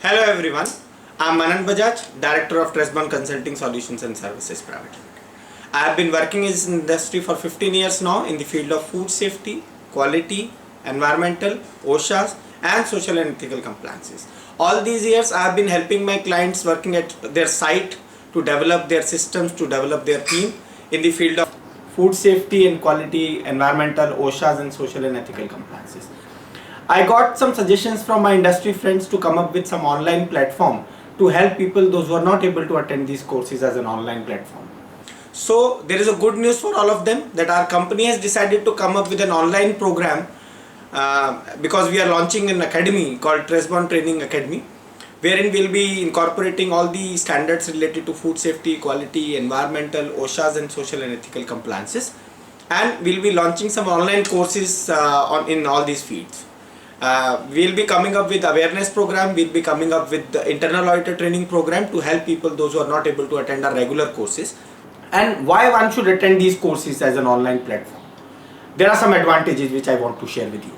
Hello everyone, I am Manan Bajaj, Director of Tresbon Consulting Solutions and Services Private Limited. I have been working in this industry for 15 years now in the field of food safety, quality, environmental, OSHAs and social and ethical compliances. All these years I have been helping my clients working at their site to develop their systems, to develop their team in the field of food safety and quality, environmental, OSHAs and social and ethical compliances. I got some suggestions from my industry friends to come up with some online platform to help people, those who are not able to attend these courses as an online platform. So there is a good news for all of them that our company has decided to come up with an online program because we are launching an academy called Tresbon Training Academy, wherein we will be incorporating all the standards related to food safety, quality, environmental, OSHAs and social and ethical compliances, and we will be launching some online courses in all these fields. We'll be coming up with awareness program, we'll be coming up with the internal auditor training program to help people, those who are not able to attend our regular courses. And why one should attend these courses as an online platform? There are some advantages which I want to share with you.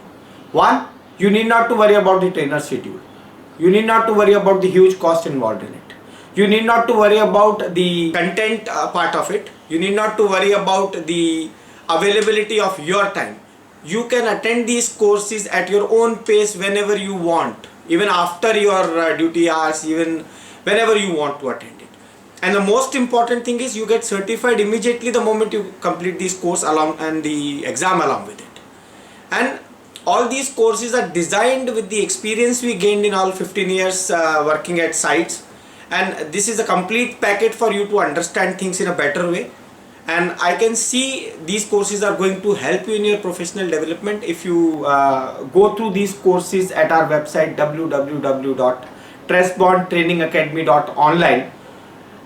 One, you need not to worry about the trainer schedule. You need not to worry about the huge cost involved in it. You need not to worry about the content part of it. You need not to worry about the availability of your time. You can attend these courses at your own pace whenever you want, even after your duty hours, even whenever you want to attend it. And the most important thing is you get certified immediately the moment you complete this course along and the exam along with it. And all these courses are designed with the experience we gained in all 15 years working at sites, and this is a complete package for you to understand things in a better way. And I can see these courses are going to help you in your professional development if you go through these courses at our website www.tresbontrainingacademy.online.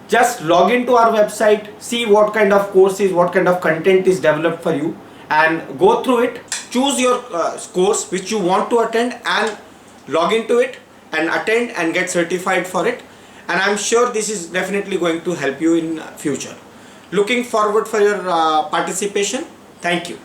Just log into our website, see what kind of courses, what kind of content is developed for you, and go through it. Choose your course which you want to attend and log into it and attend and get certified for it. And I'm sure this is definitely going to help you in future. Looking forward for your participation. Thank you.